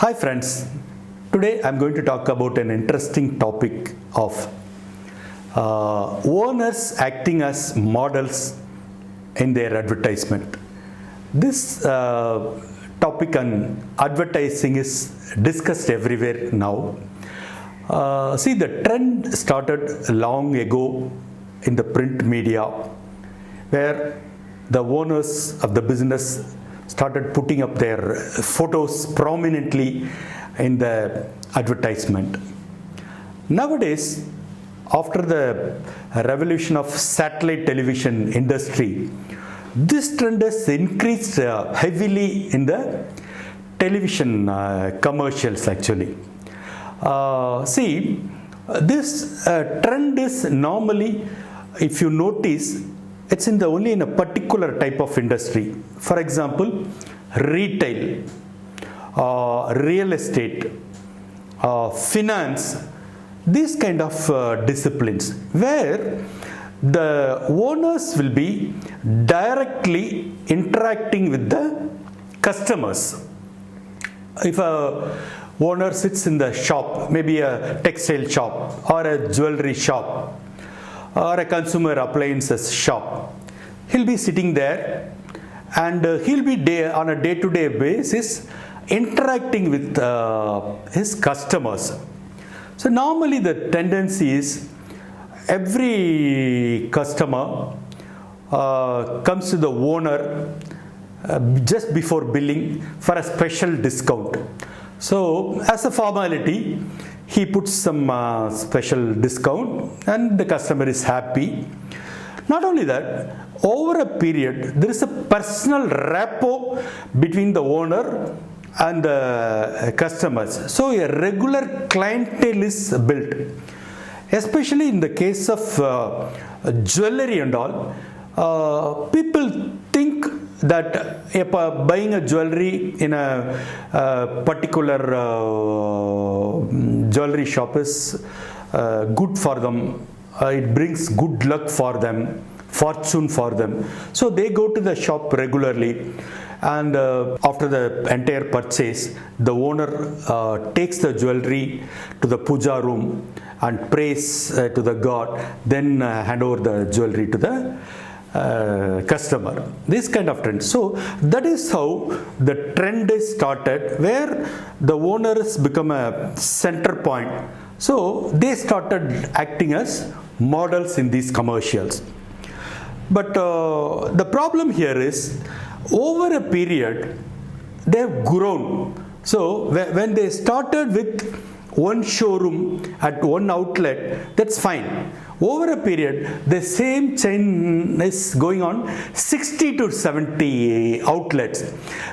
Hi friends, today I'm going to talk about an interesting topic of owners acting as models in their advertisement. This topic on advertising is discussed everywhere now. See, the trend started long ago in the print media where the owners of the business started putting up their photos prominently in the advertisement. Nowadays, after the revolution of satellite television industry, this trend has increased heavily in the television commercials actually. See, this trend is normally, if you notice, it's only in a particular type of industry. For example, retail, real estate, finance, these kind of disciplines where the owners will be directly interacting with the customers. If a owner sits in the shop, maybe a textile shop or a jewelry shop or a consumer appliances shop, he'll be sitting there and he'll be on a day-to-day basis interacting with his customers. So normally the tendency is every customer comes to the owner just before billing for a special discount. So as a formality, he puts some special discount and the customer is happy. Not only that, over a period, there is a personal rapport between the owner and the customers. So a regular clientele is built. Especially in the case of jewelry and all, people think that buying a jewelry in a particular jewelry shop is good for them. It brings good luck for them, fortune for them. So they go to the shop regularly, and after the entire purchase, the owner takes the jewelry to the puja room and prays to the god, then hand over the jewelry to the customer. This kind of trend. So that is how the trend is started, where the owners become a center point. So they started acting as models in these commercials. But the problem here is, over a period, they have grown. So when they started with one showroom at one outlet, that's fine. Over a period, the same chain is going on 60 to 70 outlets,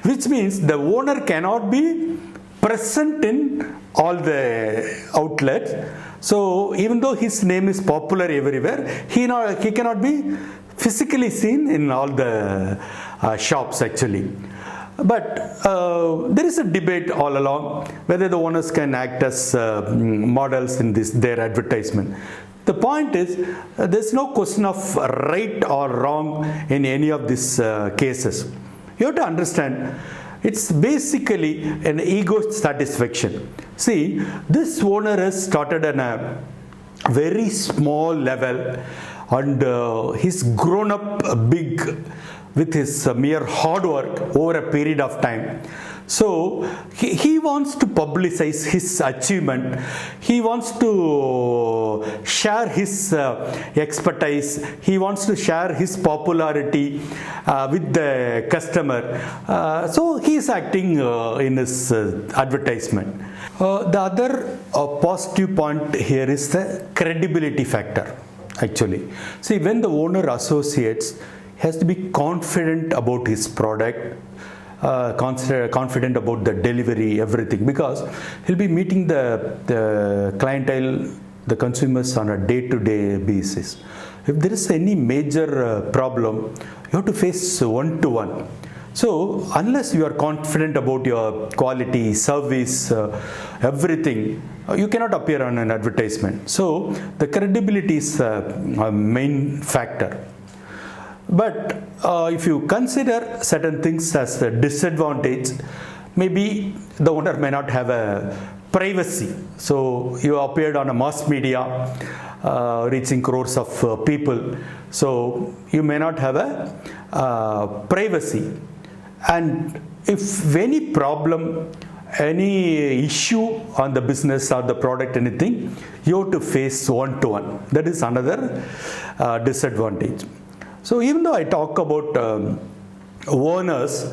which means the owner cannot be present in all the outlets. So even though his name is popular everywhere, he cannot be physically seen in all the shops actually. But there is a debate all along whether the owners can act as models in their advertisement. The point is, there's no question of right or wrong in any of these cases. You have to understand, it's basically an ego satisfaction. See, this owner has started on a very small level and he's grown up big with his mere hard work over a period of time. So he wants to publicize his achievement. He wants to share his expertise. He wants to share his popularity with the customer. So he is acting in his advertisement. The other positive point here is the credibility factor actually. See, when the owner associates, he has to be confident about his product, confident about the delivery, everything, because he'll be meeting the clientele, the consumers on a day-to-day basis. If there is any major problem, you have to face one-to-one. So unless you are confident about your quality, service, everything, you cannot appear on an advertisement. So the credibility is a main factor. But if you consider certain things as a disadvantage, maybe the owner may not have a privacy. So you appeared on a mass media reaching crores of people. So you may not have a privacy. And if any problem, any issue on the business or the product, anything, you have to face one-to-one. That is another disadvantage. So even though I talk about owners,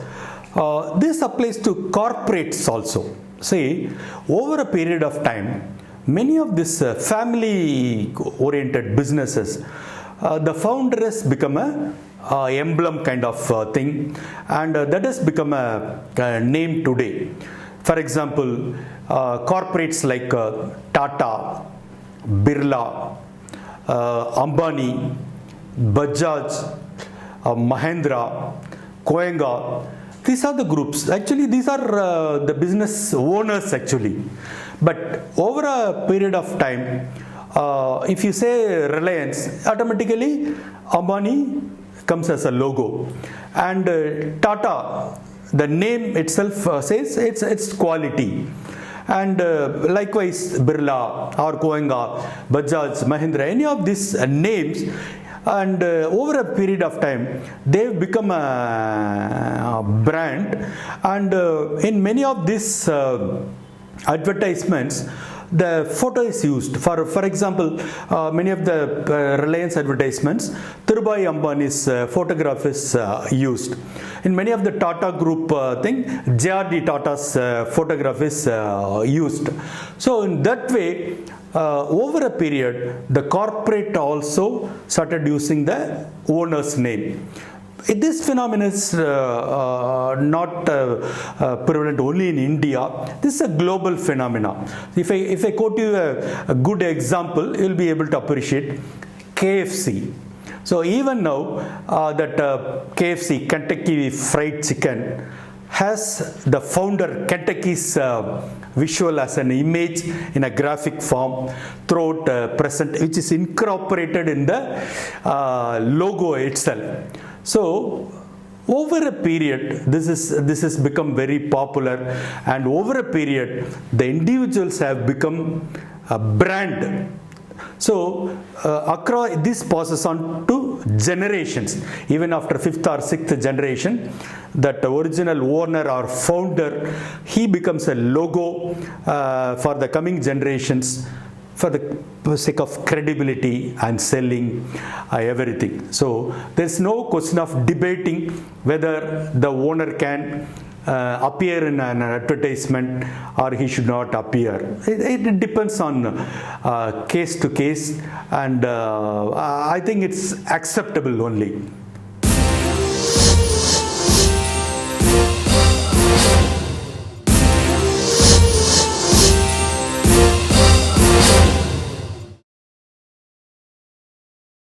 this applies to corporates also. See, over a period of time, many of these family-oriented businesses, the founder has become a emblem kind of thing, and that has become a name today. For example, corporates like Tata, Birla, Ambani, Bajaj, Mahindra, Koenga, these are the groups. Actually, these are the business owners actually. But over a period of time, if you say Reliance, automatically Ambani comes as a logo, and Tata, the name itself says it's quality, and likewise Birla or Koenga, Bajaj, Mahindra, any of these names, and over a period of time they've become a brand, and in many of these advertisements the photo is used. For example, many of the Reliance advertisements, Dhirubhai Ambani's photograph is used. In many of the Tata Group thing, J.R.D. Tata's photograph is used. So in that way, over a period, the corporate also started using the owner's name. This phenomenon is not prevalent only in India. This is a global phenomenon. If I quote you a good example, you will be able to appreciate KFC. So even now that KFC, Kentucky Fried Chicken, has the founder Kentucky's visual as an image in a graphic form throughout present, which is incorporated in the logo itself. So over a period, this has become very popular, and over a period the individuals have become a brand. So across this passes on to generations. Even after 5th or 6th generation, that original owner or founder, he becomes a logo for the coming generations, for the sake of credibility and selling everything. So there's no question of debating whether the owner can appear in an advertisement or he should not appear. It depends on case to case, and I think it's acceptable only.